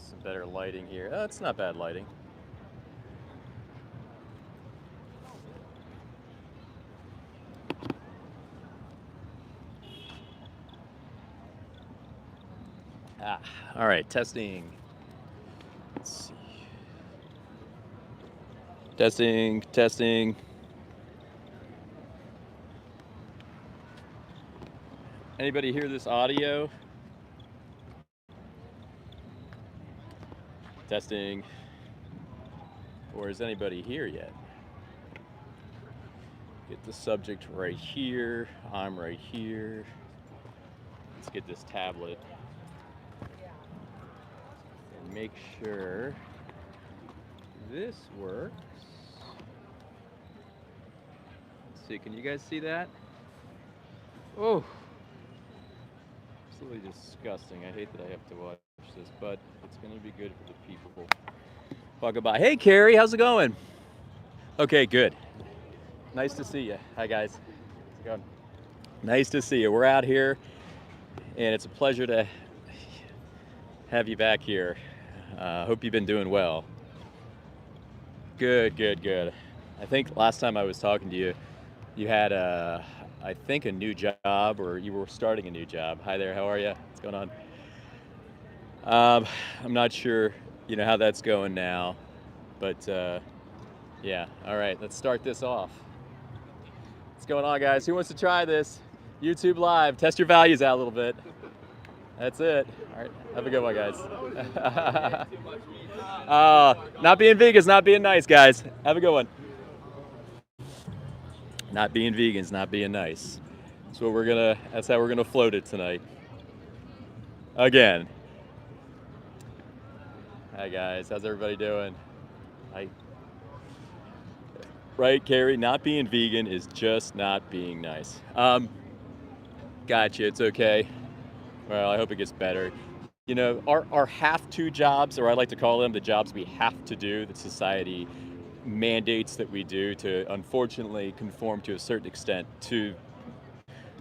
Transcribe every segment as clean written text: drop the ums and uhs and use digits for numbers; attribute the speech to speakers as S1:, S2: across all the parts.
S1: some better lighting here. Oh, it's not bad lighting. Ah, all right, testing. Let's see. Testing, testing. Anybody hear this audio? Testing. Or is anybody here yet? Get the subject right here. I'm right here. Let's get this tablet and make sure this works. Let's see, can you guys see that? Oh, absolutely disgusting. I hate that I have to watch this, but it's going to be good for the people walking by. Hey, Carrie, how's it going? Okay, good. Nice to see you. Hi, guys. How's it going? Nice to see you. We're out here, and it's a pleasure to have you back here. Hope you've been doing well. Good, good, good. I think last time I was talking to you, you had I think a new job, or you were starting a new job. Hi there, how are you? What's going on? I'm not sure, how that's going now, but yeah. All right, let's start this off. What's going on, guys? Who wants to try this? YouTube Live. Test your values out a little bit. That's it. All right, have a good one, guys. Not being vegan is not being nice, guys. Have a good one. Not being vegan is not being nice. That's how we're gonna float it tonight. Again. Hi guys, how's everybody doing? Hi. Right, Carrie, not being vegan is just not being nice. Gotcha, it's okay. Well, I hope it gets better. Our have-to jobs, or I like to call them the jobs we have to do, that society mandates that we do to unfortunately conform to a certain extent to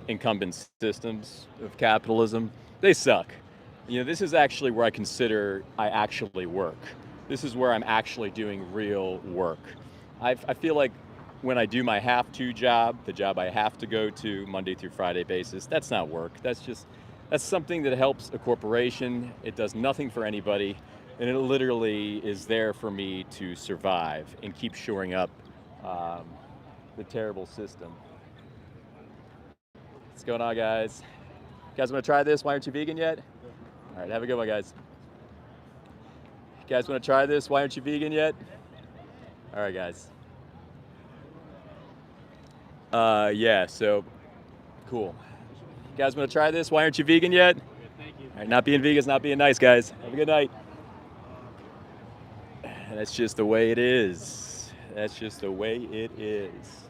S1: incumbent systems of capitalism, they suck. This is actually where I consider I actually work. This is where I'm actually doing real work. I feel like when I do my have-to job, the job I have to go to Monday through Friday basis, that's not work. That's something that helps a corporation. It does nothing for anybody, and it literally is there for me to survive and keep shoring up the terrible system. What's going on, guys? You guys want to try this? Why aren't you vegan yet? All right, have a good one, guys. You guys want to try this? Why aren't you vegan yet? All right, guys. Yeah, so cool. You guys want to try this? Why aren't you vegan yet?
S2: Thank you.
S1: All right, not being vegan is not being nice, guys. Have a good night. That's just the way it is. That's just the way it is.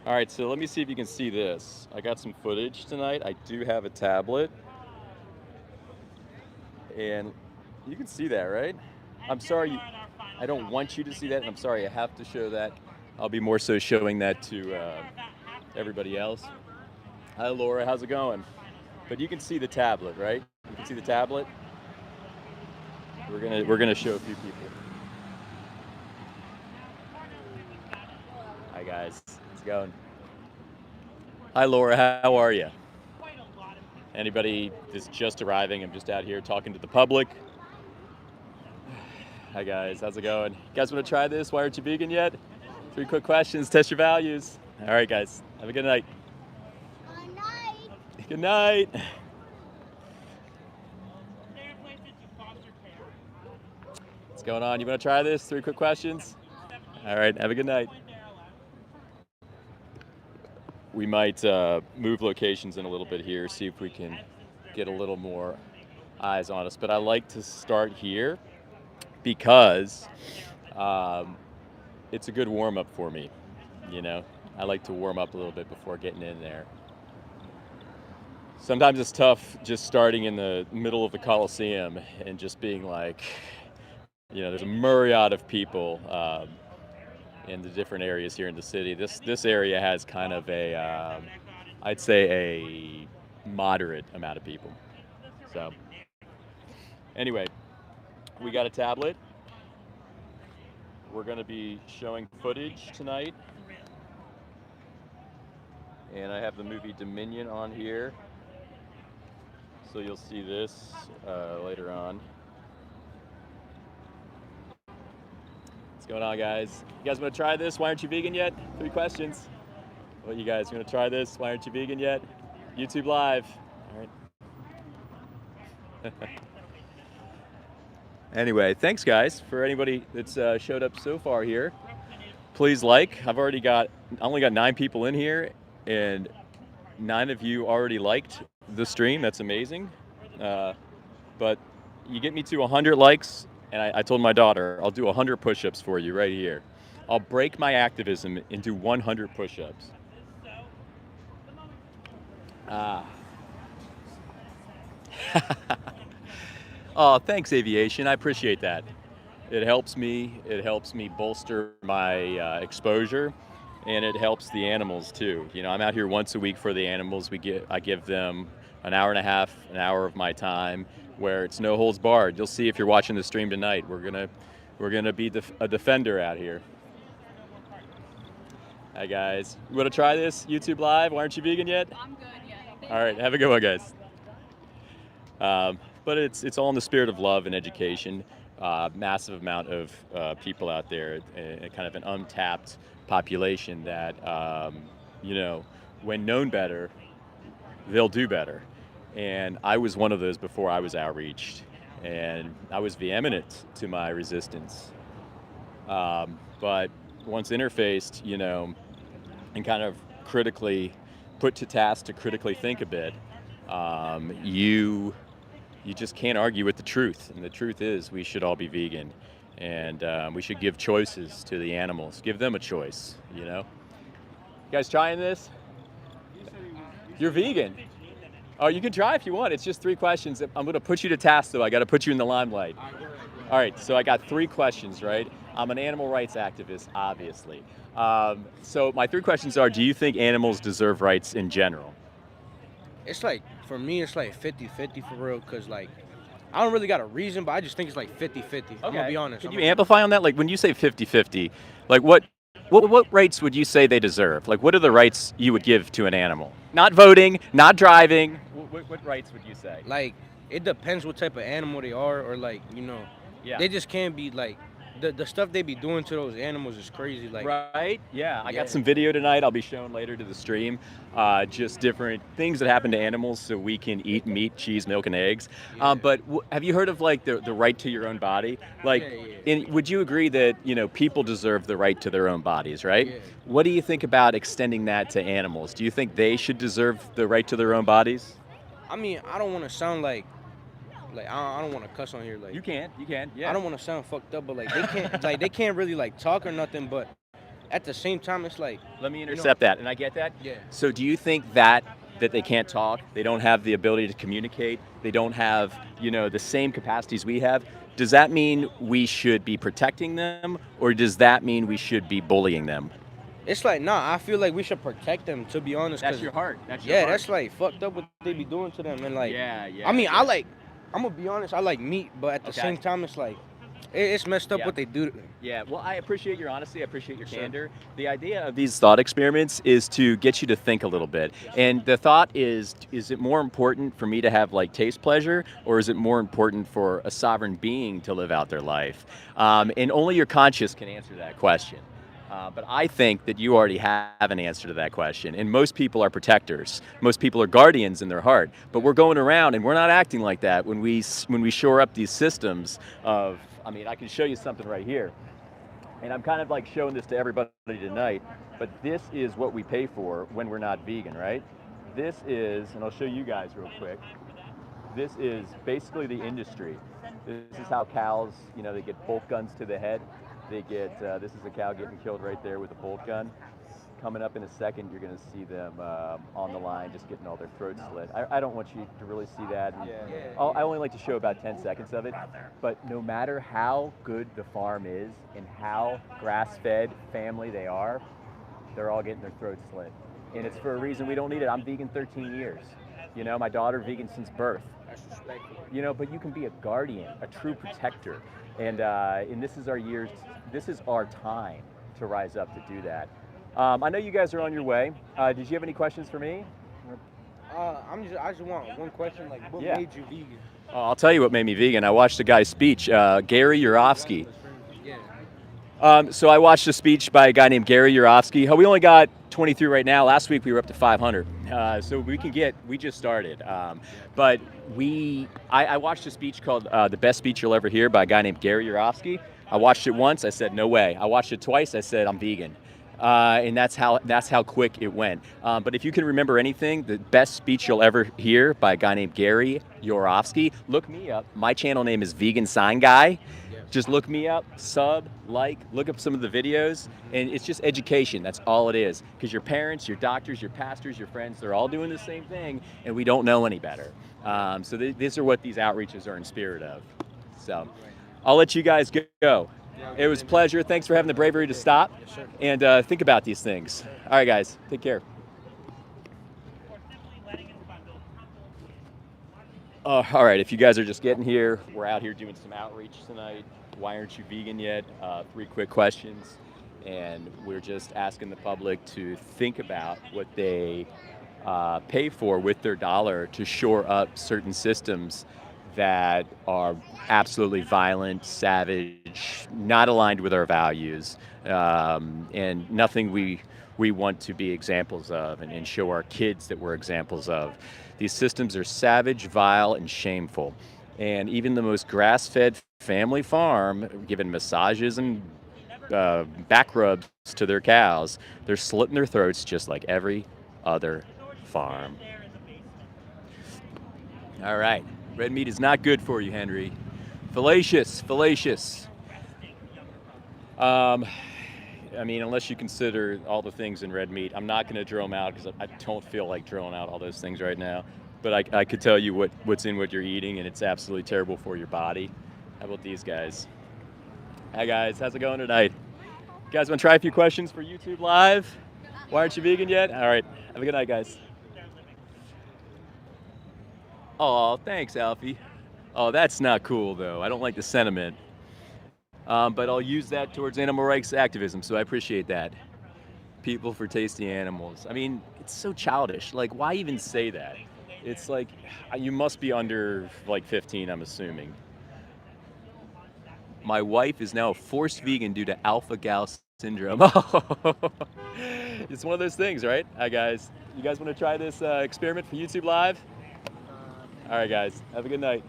S1: All right, so let me see if you can see this. I got some footage tonight. I do have a tablet. And you can see that, right? I'm sorry, I don't want you to see that, and I'm sorry I have to show that. I'll be more so showing that to everybody else. Hi, Laura, how's it going? But you can see the tablet, right? You can see the tablet. We're gonna show a few people. Hi guys, how's it going? Hi, Laura, how are you? Anybody that's just arriving? I'm just out here talking to the public. Hi guys, how's it going? You guys want to try this? Why aren't you vegan yet? 3 quick questions, test your values. All right, guys, have a good night.
S3: Good night.
S1: Good night. What's going on? You want to try this? 3 quick questions. All right, have a good night. We might move locations in a little bit here, see if we can get a little more eyes on us. But I like to start here because it's a good warm-up for me, I like to warm up a little bit before getting in there. Sometimes it's tough just starting in the middle of the Coliseum and just being like, there's a myriad of people in the different areas here in the city. This area has kind of a, I'd say a moderate amount of people. So anyway, We got a tablet. We're going to be showing footage tonight. And I have the movie Dominion on here. So you'll see this later on. What's going on, guys? You guys want to try this? Why aren't you vegan yet? 3 questions. What, you guys going to try this? Why aren't you vegan yet? YouTube Live. All right. Anyway, thanks, guys, for anybody that's showed up so far here. Please like. I only got 9 people in here, and 9 of you already liked the stream. That's amazing. But you get me to 100 likes, and I told my daughter, I'll do 100 push-ups for you right here. I'll break my activism into 100 push-ups. Oh, thanks, Aviation. I appreciate that. It helps me. It helps me bolster my exposure, and it helps the animals too. You know, I'm out here once a week for the animals. I give them an hour and a half, an hour of my time, where it's no holds barred. You'll see if you're watching the stream tonight. We're gonna be a defender out here. Hi guys, you want to try this YouTube Live? Why aren't you vegan yet?
S3: I'm good, yeah.
S1: All right, have a good one, guys. But it's all in the spirit of love and education. Massive amount of people out there, kind of an untapped population that, you know, when known better, they'll do better. And I was one of those before I was outreached, and I was vehement to my resistance. But once interfaced, you know, and kind of critically put to task to critically think a bit, you just can't argue with the truth. And the truth is we should all be vegan, and we should give choices to the animals. Give them a choice, you know? You guys trying this? You're vegan. Oh, you can try if you want. It's just 3 questions. I'm going to put you to task, though. I got to put you in the limelight. All right, so I got 3 questions, right? I'm an animal rights activist, obviously. So my 3 questions are, do you think animals deserve rights in general?
S2: It's like, for me, it's like 50-50 for real, because, like, I don't really got a reason, but I just think it's like 50-50. I'm going to be honest.
S1: Can you amplify on that? Like, when you say 50-50, like, what rights would you say they deserve? Like, what are the rights you would give to an animal? Not voting, not driving. What rights would you say?
S2: Like, it depends what type of animal they are, or, like, you know, they just can't be, like, the stuff they be doing to those animals is crazy. Like,
S1: right? Yeah, I got some video tonight I'll be showing later to the stream. Just different things that happen to animals so we can eat meat, cheese, milk, and eggs. But have you heard of, like, the right to your own body? Like, would you agree that, you know, people deserve the right to their own bodies, right?
S2: Yeah.
S1: What do you think about extending that to animals? Do you think they should deserve the right to their own bodies?
S2: I mean, I don't want to sound like I don't want to cuss on here. Like,
S1: You can, yeah.
S2: I don't want to sound fucked up, but like they can't like they can't really like talk or nothing. But at the same time, it's like,
S1: Let me intercept that, and I get that.
S2: Yeah.
S1: So do you think that they can't talk, they don't have the ability to communicate, they don't have, you know, the same capacities we have? Does that mean we should be protecting them, or does that mean we should be bullying them?
S2: it's like, nah, I feel like we should protect them, to be honest.
S1: That's
S2: 'cause,
S1: your heart. That's your
S2: yeah,
S1: heart.
S2: that's like fucked up what they be doing to them, and like,
S1: Yeah.
S2: I mean,
S1: yeah.
S2: I'm gonna be honest, I like meat, but at the
S1: Okay.
S2: same time, it's like, it's messed up
S1: Yeah.
S2: what they do.
S1: Yeah, well, I appreciate your honesty. I appreciate your
S2: Sure.
S1: candor. The idea of these thought experiments is to get you to think a little bit. And the thought is it more important for me to have, like, taste pleasure, or is it more important for a sovereign being to live out their life? And only your conscience can answer that question. But I think that you already have an answer to that question. And most people are protectors. Most people are guardians in their heart. But we're going around and we're not acting like that when we shore up these systems of, I mean, I can show you something right here. And I'm kind of like showing this to everybody tonight. But this is what we pay for when we're not vegan, right? This is, and I'll show you guys real quick. This is basically the industry. This is how cows, you know, they get bolt guns to the head. They get, this is a cow getting killed right there with a bolt gun. Coming up in a second, you're going to see them on the line just getting all their throats slit. I don't want you to really see that. I only like to show about 10 seconds of it. But no matter how good the farm is and how grass-fed family they are, they're all getting their throats slit. And it's for a reason we don't need it. I'm vegan 13 years. You know, my daughter vegan since birth.
S2: Respectfully.
S1: You know, but you can be a guardian, a true protector, and this is our years. This is our time to rise up to do that. I know you guys are on your way. Did you have any questions for me?
S2: I just want one question. Like, what
S1: Yeah.
S2: made you vegan?
S1: I'll tell you what made me vegan. I watched a guy's speech, Gary Yourofsky.
S2: Yeah.
S1: So I watched a speech by a guy named Gary Yourofsky. We only got 23 right now. Last week we were up to 500. So we just started. But I watched a speech called The Best Speech You'll Ever Hear by a guy named Gary Yourofsky. I watched it once, I said, no way. I watched it twice, I said, I'm vegan. And that's how quick it went. But if you can remember anything, the best speech you'll ever hear by a guy named Gary Yourofsky, look me up. My channel name is Vegan Sign Guy. Just look me up, sub, look up some of the videos, and it's just education. That's all it is. Because your parents, your doctors, your pastors, your friends, they're all doing the same thing, and we don't know any better. So these are what these outreaches are in spirit of. So I'll let you guys go. It was a pleasure. Thanks for having the bravery to stop and think about these things. All right, guys, take care. All right, if you guys are just getting here, we're out here doing some outreach tonight. Why aren't you vegan yet? 3 quick questions. And we're just asking the public to think about what they pay for with their dollar to shore up certain systems that are absolutely violent, savage, not aligned with our values, and nothing we want to be examples of and show our kids that we're examples of. These systems are savage, vile, and shameful. And even the most grass-fed family farm, giving massages and back rubs to their cows, they're slitting their throats just like every other farm. All right. Red meat is not good for you, Henry. Fallacious. I mean, unless you consider all the things in red meat, I'm not going to drill them out because I don't feel like drilling out all those things right now. But I could tell you what's in what you're eating, and it's absolutely terrible for your body. How about these guys? Hi, guys. How's it going tonight? You guys want to try a few questions for YouTube Live? Why aren't you vegan yet? All right. Have a good night, guys. Oh, thanks, Alfie. Oh, that's not cool, though. I don't like the sentiment. But I'll use that towards animal rights activism, so I appreciate that. People for tasty animals. I mean, it's so childish. Like, why even say that? It's like, you must be under, like, 15, I'm assuming. My wife is now a forced vegan due to alpha-gal syndrome. It's one of those things, right? Hi, guys. You guys want to try this experiment for YouTube Live? All right, guys. Have a good night.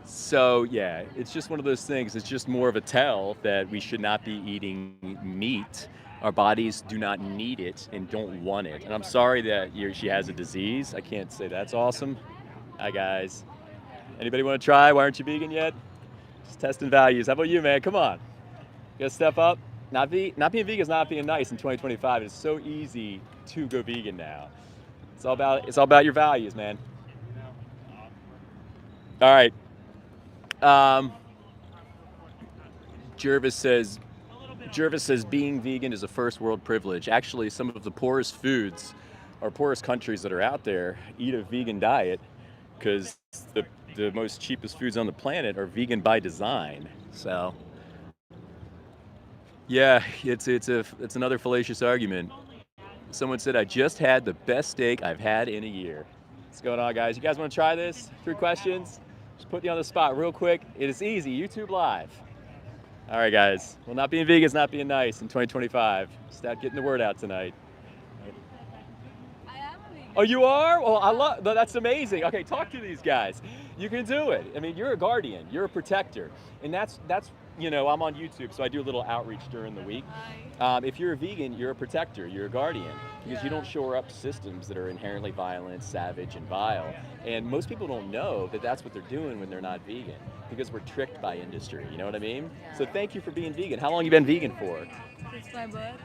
S1: So, yeah, it's just one of those things. It's just more of a tell that we should not be eating meat. Our bodies do not need it and don't want it. And I'm sorry that she has a disease. I can't say that's awesome. Hi, guys. Anybody want to try? Why aren't you vegan yet? Just testing values. How about you, man? Come on. You gotta step up. Not being vegan is not being nice in 2025. It's so easy to go vegan now. It's all about your values, man. All right. Jervis says being vegan is a first world privilege. Actually, some of the poorest foods or poorest countries that are out there eat a vegan diet because the most cheapest foods on the planet are vegan by design. So, yeah, it's another fallacious argument. Someone said, I just had the best steak I've had in a year. What's going on, guys? You guys want to try this? 3 questions? Just put you on the spot real quick. It is easy. YouTube Live. All right, guys. Well, not being vegan is not being nice in 2025. Start getting the word out tonight.
S3: I am vegan.
S1: Oh, you are? Well, that's amazing. Okay, talk to these guys. You can do it. I mean, you're a guardian. You're a protector. And that's I'm on YouTube, so I do a little outreach during the week. If you're a vegan, you're a protector. You're a guardian because you don't shore up systems that are inherently violent, savage, and vile. And most people don't know that that's what they're doing when they're not vegan because we're tricked by industry. You know what I mean? So thank you for being vegan. How long have you been vegan for?
S3: Since my birth.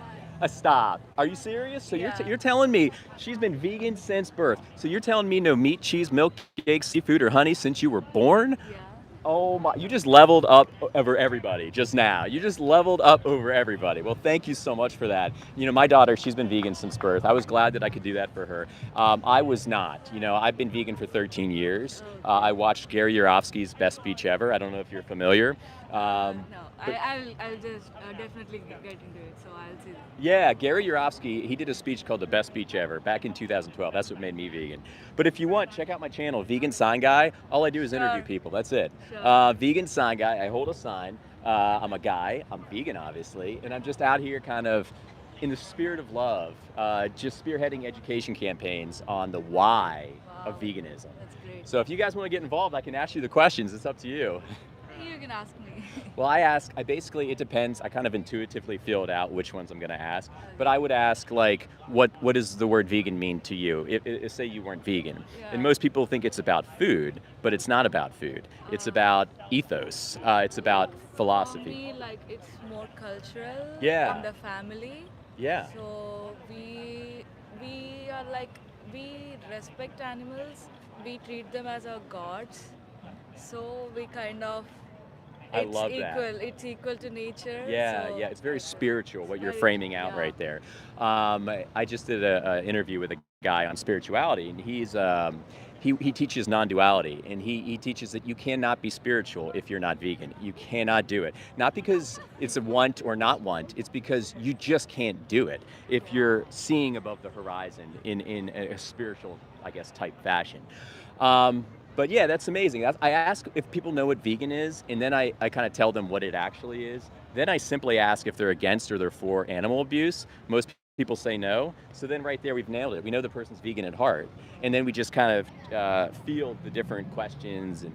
S1: Stop. Are you serious? So you're telling me she's been vegan since birth. So you're telling me no meat, cheese, milk, eggs, seafood, or honey since you were born?
S3: Yeah.
S1: Oh my, you just leveled up over everybody just now. You just leveled up over everybody. Well, thank you so much for that. You know, my daughter, she's been vegan since birth. I was glad that I could do that for her. I was not. You know, I've been vegan for 13 years. I watched Gary Yourofsky's Best Speech Ever. I don't know if you're familiar.
S3: No,
S1: But
S3: I'll just definitely get into it. So I'll see that.
S1: yeah, Gary Yourofsky, he did a speech called The Best Speech Ever back in 2012. That's what made me vegan. But if you want, check out my channel, Vegan Sign Guy. All I do is interview
S3: Sure.
S1: people. That's it.
S3: Sure.
S1: Vegan Sign Guy. I hold a sign. I'm a guy. I'm vegan, obviously. And I'm just out here kind of in the spirit of love, just spearheading education campaigns on the why of
S3: Wow.
S1: veganism.
S3: That's great.
S1: So if you guys want to get involved, I can ask you the questions. It's up to you.
S3: You can ask me.
S1: Well, I basically, it depends. I kind of intuitively feel it out which ones I'm going to ask. But
S3: Okay.
S1: I would ask, like, what does the word vegan mean to you? If say you weren't vegan. And
S3: Yeah.
S1: most people think it's about food, but it's not about food. It's about ethos. It's about
S3: For
S1: philosophy.
S3: me, like it's more cultural
S1: Yeah.
S3: in the family.
S1: Yeah.
S3: So we are like we respect animals. We treat them as our gods. So we kind of
S1: I love that.
S3: It's equal to nature.
S1: Yeah,
S3: So
S1: yeah, it's very
S3: that's
S1: spiritual what you're
S3: very
S1: framing out
S3: yeah.
S1: right there. I just did a interview with a guy on spirituality, and he teaches non-duality, and he teaches that you cannot be spiritual if you're not vegan. You cannot do it. Not because it's a want or not want, it's because you just can't do it if you're seeing above the horizon in a spiritual, I guess, type fashion. But yeah, that's amazing. I ask if people know what vegan is, and then I kind of tell them what it actually is. Then I simply ask if they're against or they're for animal abuse. Most people say no. So then right there, we've nailed it. We know the person's vegan at heart. And then we just kind of field the different questions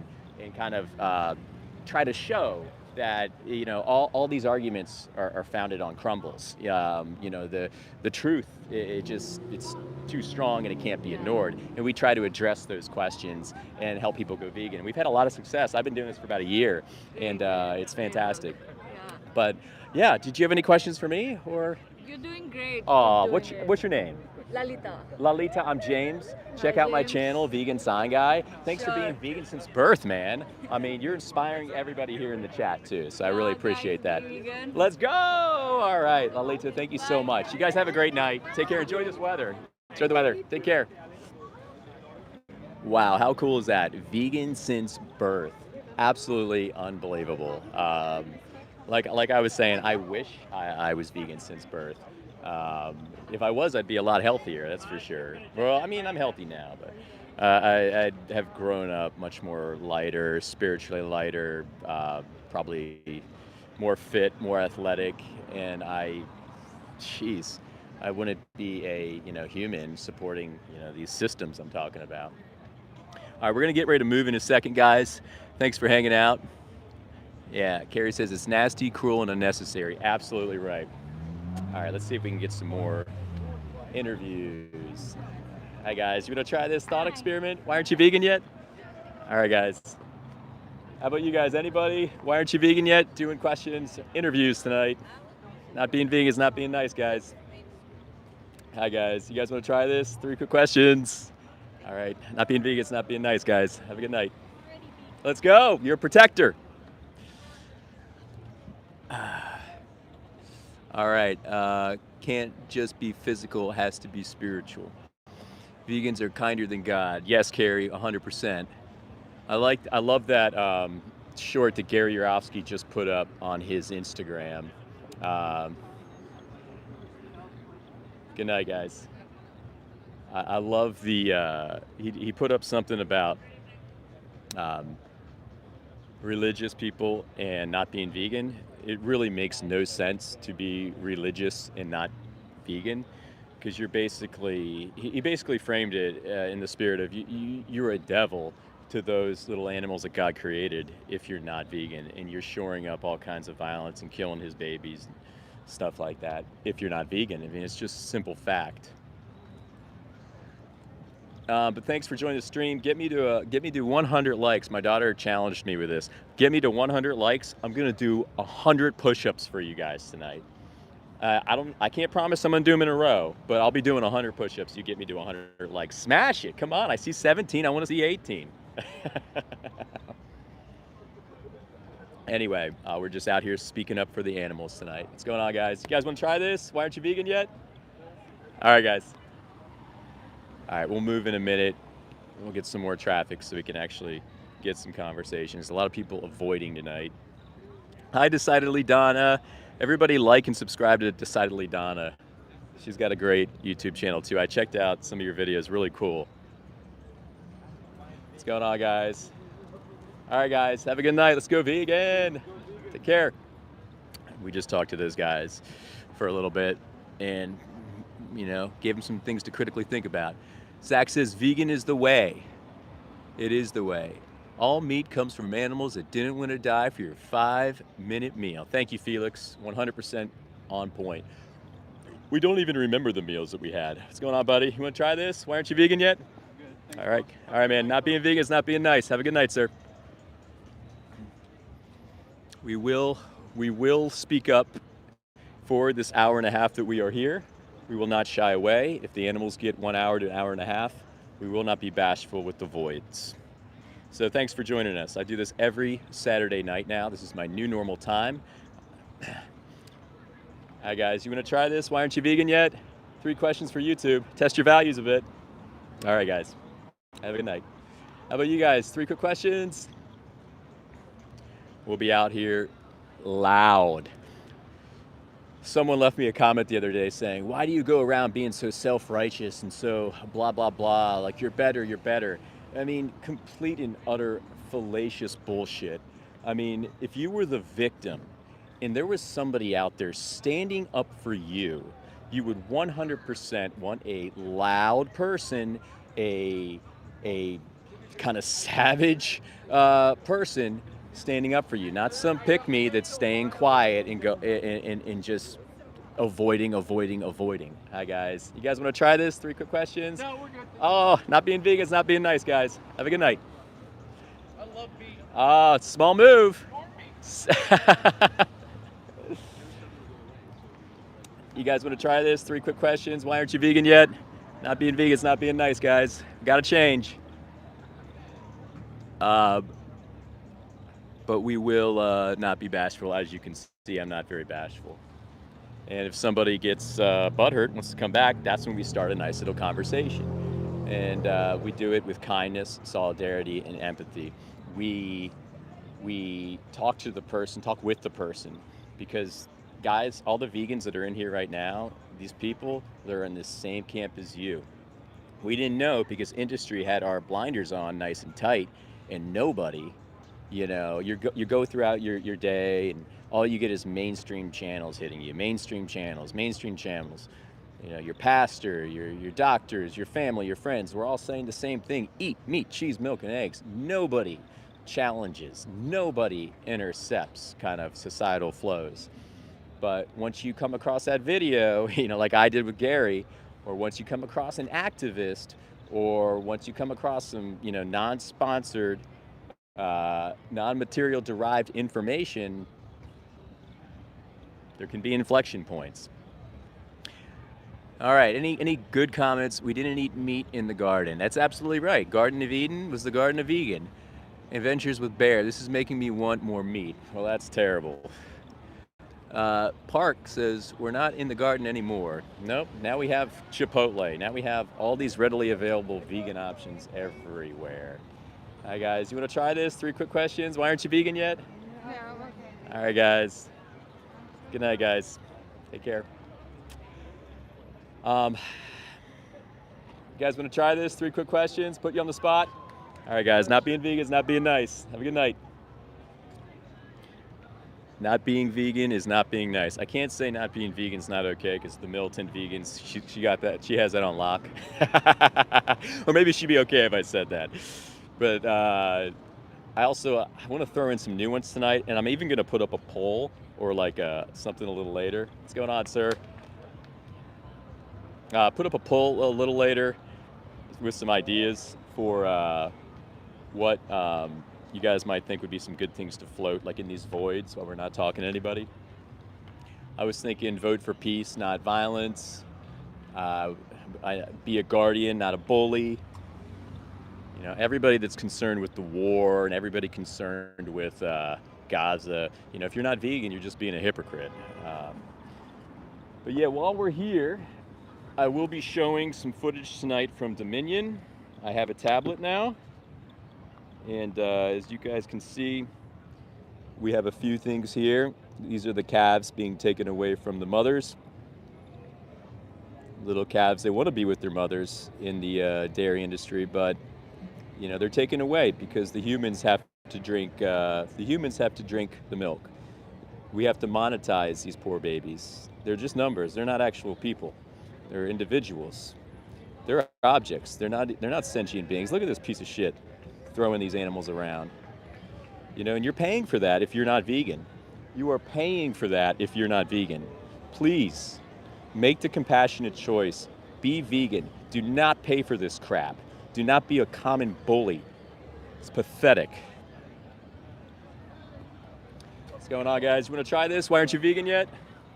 S1: and kind of try to show that you know all these arguments are founded on crumbles. You know the truth it's too strong and it can't be
S3: Yeah.
S1: ignored. And we try to address those questions and help people go vegan. We've had a lot of success. I've been doing this for about a year, and it's
S3: Great.
S1: fantastic.
S3: Yeah.
S1: But yeah, did you have any questions for me or?
S3: You're doing great.
S1: Oh,
S3: Keep doing
S1: what's
S3: it.
S1: your name?
S3: Lalita.
S1: Lalita, I'm James. Check
S3: Hi,
S1: out my
S3: James.
S1: channel, Vegan Sign Guy. Thanks for
S3: Sure.
S1: being vegan since birth, man. I mean, you're inspiring everybody here in the chat too, so I really
S3: Yeah,
S1: appreciate that.
S3: guys, be vegan.
S1: Let's go! All right, Lalita, thank you so
S3: Bye.
S1: much. You guys have a great night. Take care. Enjoy this weather. Enjoy the weather. Take care. Wow, how cool is that? Vegan since birth. Absolutely unbelievable. Like I was saying, I wish I was vegan since birth. If I was, I'd be a lot healthier, that's for sure. Well, I mean, I'm healthy now, but I have grown up much more lighter, spiritually lighter, probably more fit, more athletic, and jeez, I wouldn't be a human supporting these systems I'm talking about. All right, we're gonna get ready to move in a second, guys. Thanks for hanging out. Yeah, Carrie says it's nasty, cruel, and unnecessary. Absolutely right. All right, let's see if we can get some more interviews. Hi guys, you wanna try this thought experiment? Why aren't you vegan yet? All right, guys. How about you guys? Anybody? Why aren't you vegan yet? Doing questions, interviews tonight. Not being vegan is not being nice, guys. Hi guys, you guys wanna try this? 3 quick questions. All right, not being vegan is not being nice, guys. Have a good night. Let's go, you're a protector. All right, can't just be physical, has to be spiritual. Vegans are kinder than God. Yes, Carrie, 100%. I love that short that Gary Yourofsky just put up on his Instagram. Um, good night, guys. I love he put up something about religious people and not being vegan. It really makes no sense to be religious and not vegan, because he basically framed it in the spirit of you're a devil to those little animals that God created if you're not vegan, and you're shoring up all kinds of violence and killing his babies and stuff like that if you're not vegan. I mean, it's just simple fact. But thanks for joining the stream. Get me to 100 likes. My daughter challenged me with this. Get me to 100 likes. I'm gonna do 100 push-ups for you guys tonight. I can't promise I'm gonna do them in a row, but I'll be doing 100 push-ups. You get me to 100 likes. Smash it! Come on. I see 17. I want to see 18. Anyway, we're just out here speaking up for the animals tonight. What's going on, guys? You guys want to try this? Why aren't you vegan yet? All right, guys. All right, we'll move in a minute. We'll get some more traffic so we can actually get some conversations. A lot of people avoiding tonight. Hi, Decidedly Donna. Everybody like and subscribe to Decidedly Donna. She's got a great YouTube channel too. I checked out some of your videos, really cool. What's going on, guys? All right, guys, have a good night. Let's go vegan. Take care. We just talked to those guys for a little bit and, gave them some things to critically think about. Zach says vegan is the way. It is the way. All meat comes from animals that didn't want to die for your 5-minute meal. Thank you, Felix. 100% on point. We don't even remember the meals that we had. What's going on, buddy? You want to try this? Why aren't you vegan yet? Good. All right, man. Not being vegan is not being nice. Have a good night, sir. We will speak up for this hour and a half that we are here. We will not shy away. If the animals get 1 hour to an hour and a half, we will not be bashful with the voids. So thanks for joining us. I do this every Saturday night now. This is my new normal time. Hi, guys. You want to try this? Why aren't you vegan yet? 3 questions for YouTube. Test your values a bit. All right, guys. Have a good night. How about you guys? 3 quick questions. We'll be out here loud. Someone left me a comment the other day saying, why do you go around being so self-righteous and so blah, blah, blah, like you're better, you're better. I mean, complete and utter fallacious bullshit. I mean, if you were the victim and there was somebody out there standing up for you, you would 100% want a loud person, a kind of savage person standing up for you, not some pick-me that's staying quiet and just avoiding. Hi, guys. You guys want to try this? 3 quick questions?
S2: No, we're good.
S1: Oh, not being vegan is not being nice, guys. Have a good night.
S2: I love beef.
S1: Small move. You guys want to try this? 3 quick questions. Why aren't you vegan yet? Not being vegan is not being nice, guys. Gotta change. But we will not be bashful. As you can see, I'm not very bashful. And if somebody gets butthurt, wants to come back, that's when we start a nice little conversation. And we do it with kindness, solidarity, and empathy. We talk to the person, talk with the person, because guys, all the vegans that are in here right now, these people, they're in the same camp as you. We didn't know because industry had our blinders on nice and tight, and nobody, you go throughout your day and all you get is mainstream channels hitting you, mainstream channels. Your pastor, your doctors, your family, your friends, we're all saying the same thing: eat meat, cheese, milk, and eggs. Nobody challenges, nobody intercepts kind of societal flows. But once you come across that video, like I did with Gary, or once you come across an activist, or once you come across some, non-sponsored, non-material derived information, there can be inflection points. All right, any good comments? We didn't eat meat in the garden. That's absolutely right. Garden of Eden was the garden of vegan. Adventures with Bear. This is making me want more meat. Well, that's terrible. Park says, we're not in the garden anymore. Nope, now we have Chipotle. Now we have all these readily available vegan options everywhere. Hi, guys. You want to try this? 3 quick questions. Why aren't you vegan yet?
S3: No, okay.
S1: All right, guys. Good night, guys. Take care. You guys want to try this? 3 quick questions. Put you on the spot. All right, guys. Not being vegan is not being nice. Have a good night. Not being vegan is not being nice. I can't say not being vegan is not okay because the militant vegans, she got that. She has that on lock. Or maybe she'd be okay if I said that. But I want to throw in some new ones tonight, and I'm even going to put up a poll or like something a little later. What's going on, sir? Put up a poll a little later with some ideas for what you guys might think would be some good things to float, like in these voids while we're not talking to anybody. I was thinking vote for peace, not violence. Be a guardian, not a bully. Everybody that's concerned with the war and everybody concerned with Gaza. You know, if you're not vegan, you're just being a hypocrite. But yeah, while we're here, I will be showing some footage tonight from Dominion. I have a tablet now, and as you guys can see, we have a few things here. These are the calves being taken away from the mothers. Little calves, they want to be with their mothers in the dairy industry, but you know, they're taken away because the humans have to drink. The milk. We have to monetize these poor babies. They're just numbers. They're not actual people. They're individuals. They're objects. They're not sentient beings. Look at this piece of shit throwing these animals around. You know, and you're paying for that if you're not vegan. You are paying for that if you're not vegan. Please, make the compassionate choice. Be vegan. Do not pay for this crap. Do not be a common bully. It's pathetic. What's going on, guys? You want to try this? Why aren't you vegan yet?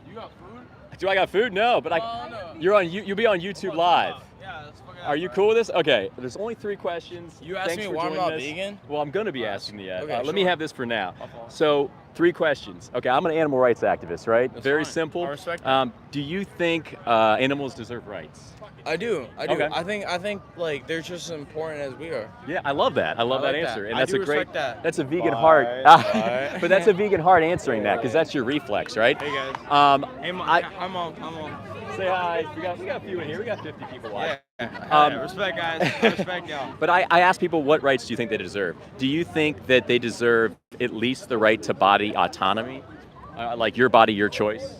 S4: You got food?
S1: Do I got food? No, but
S4: no.
S1: You'll be on YouTube Live.
S4: Yeah, that's fucking.
S1: Are you cool with this? Okay, there's only 3 questions.
S4: You asked
S1: Thanks
S4: me
S1: for
S4: why I'm
S1: joining
S4: not
S1: us.
S4: vegan?
S1: Well, I'm going to be asking you that.
S4: Okay,
S1: Let me
S4: sure.
S1: have this for now. So, 3 questions. Okay, I'm an animal rights activist, right?
S4: That's
S1: Very
S4: fine.
S1: simple.
S4: I respect that.
S1: Do you think animals deserve rights?
S4: I do.
S1: Okay.
S4: I think like they're just as important as we are.
S1: Yeah, I love that. I love
S4: I
S1: that
S4: like
S1: answer.
S4: that.
S1: And
S4: I
S1: that's
S4: do
S1: a great.
S4: respect that.
S1: That's a vegan
S4: Bye.
S1: heart.
S4: Bye.
S1: But that's a vegan heart answering that because that's your reflex, right?
S4: Hey guys. Hey, I'm on.
S1: Say hi. We got a few in here. We got 50 people watching.
S4: Respect guys. I respect y'all.
S1: But I ask people, what rights do you think they deserve? Do you think that they deserve at least the right to body autonomy? Like your body, your choice?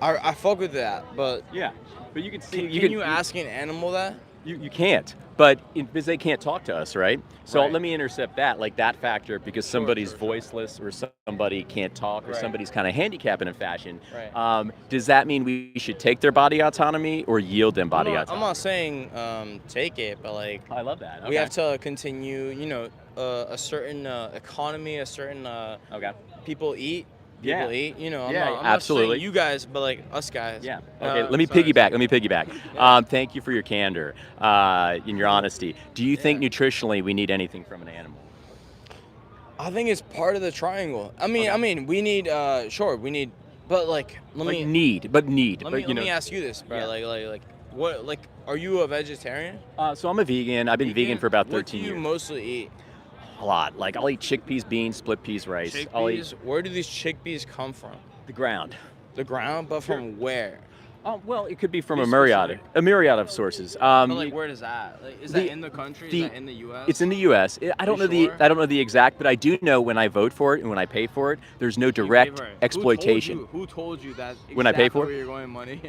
S4: I fuck with that, but
S1: Yeah. But you can see.
S4: can you ask an animal that?
S1: You can't. But because they can't talk to us, right? So
S4: Right.
S1: let me intercept that factor, because somebody's
S4: sure.
S1: voiceless or somebody can't talk or
S4: Right.
S1: somebody's kind of handicapped in a fashion.
S4: Right.
S1: Does that mean we should take their body autonomy or yield them body
S4: I'm
S1: autonomy?
S4: not saying take it, but like
S1: I love that.
S4: we have to continue. You know, a certain economy, a certain
S1: Okay.
S4: people eat.
S1: Yeah.
S4: People eat. You know, I'm
S1: Yeah,
S4: not
S1: absolutely.
S4: saying you guys, but like us guys.
S1: Yeah. Okay. Let me
S4: sorry.
S1: piggyback.
S4: Yeah.
S1: Thank you for your candor and your honesty. Do you think nutritionally we need anything from an animal?
S4: I think it's part of the triangle. I mean, we need. We need. But like, let me ask you this, bro.
S1: Yeah.
S4: Like, what? Like, are you a vegetarian?
S1: So I'm a vegan. I've been vegan for about 13
S4: What do you
S1: years.
S4: mostly eat?
S1: A lot. Like I'll eat chickpeas, beans, split peas, rice. I'll eat
S4: Chickpeas. Where do these chickpeas come from?
S1: the ground.
S4: The ground, but from where?
S1: Well, it could be from
S4: Be
S1: a myriad of sources.
S4: But like, where does that? Like, is that
S1: the-
S4: in the country?
S1: the-
S4: Is that in the U.S.?
S1: It's in the U.S. I don't
S4: You
S1: know
S4: sure?
S1: I don't know the exact, but I do know when I vote for it and when I pay for it, there's no
S4: You
S1: direct
S4: pay for it.
S1: exploitation.
S4: Who told you that?
S1: When I pay for it?
S4: Where you're going money?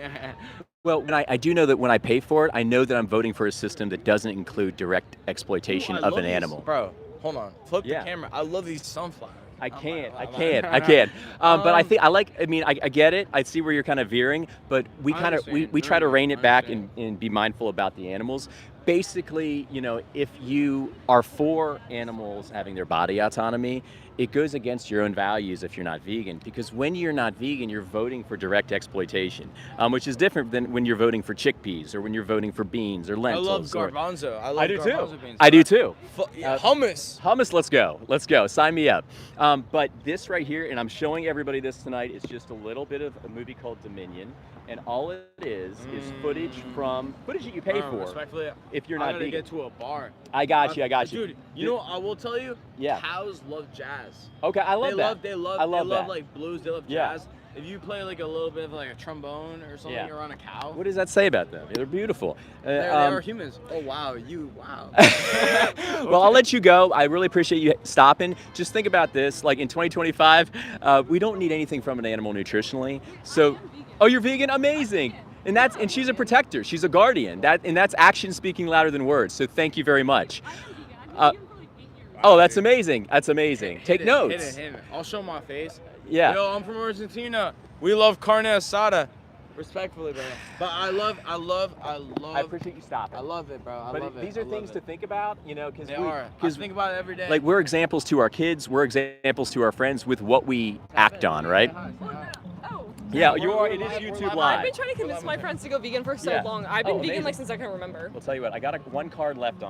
S1: Well, I do know that when I pay for it, I know that I'm voting for a system that doesn't include direct exploitation
S4: Ooh, I
S1: of
S4: love
S1: an
S4: these-
S1: animal.
S4: Bro, hold on. Flip
S1: Yeah.
S4: the camera. I love these sunflowers.
S1: I can't.
S4: I
S1: But I think I get it. I see where you're kind of veering, but we
S4: I
S1: kind of
S4: understand.
S1: we try to
S4: No,
S1: rein
S4: I
S1: it back
S4: understand.
S1: and be mindful about the animals. Basically, you know, if you are for animals having their body autonomy, it goes against your own values if you're not vegan. Because when you're not vegan, you're voting for direct exploitation, which is different than when you're voting for chickpeas or when you're voting for beans or
S4: I
S1: lentils.
S4: love
S1: or-
S4: garbanzo.
S1: I do too.
S4: garbanzo beans.
S1: I do too.
S4: Hummus.
S1: Hummus, let's go. Sign me up. But this right here, and I'm showing everybody this tonight, is just a little bit of a movie called Dominion, and all it is footage that you pay for
S4: Respectfully,
S1: if you're
S4: I
S1: not
S4: gotta
S1: vegan.
S4: get to a bar.
S1: I got you.
S4: Dude, you know what I will tell you?
S1: Yeah.
S4: Cows love jazz.
S1: Okay, I love that.
S4: They love
S1: I love that.
S4: like blues. They love
S1: Yeah.
S4: jazz. If you play like a little bit of like a trombone or something,
S1: Yeah.
S4: you're on a cow.
S1: What does that say about them? They're beautiful.
S4: They are humans. Oh wow, wow.
S1: Well, I'll let you go. I really appreciate you stopping. Just think about this. Like in 2025, we don't need anything from an animal nutritionally. So, oh, you're vegan? Amazing. And she's a protector. She's a guardian. That's action speaking louder than words. So thank you very much. Oh, that's amazing. That's amazing. Take notes.
S4: Hit it. I'll show my face.
S1: Yeah.
S4: Yo, I'm from Argentina. We love carne asada. Respectfully, bro. But I love.
S1: I appreciate you stopping.
S4: I love it, bro. I
S1: But
S4: love it.
S1: these are
S4: I love
S1: things
S4: it.
S1: to think about, you know, because
S4: They are. I think about it every day.
S1: like we're examples to our kids, we're examples to our friends with what we act on, right?
S5: Oh.
S1: Yeah, you are. It is YouTube
S5: I've
S1: Live.
S5: been trying to convince my friends to go vegan for so
S1: Yeah.
S5: long. I've
S1: Oh,
S5: been vegan
S1: amazing.
S5: like since I can remember.
S1: I'll tell you what, I got one card left on.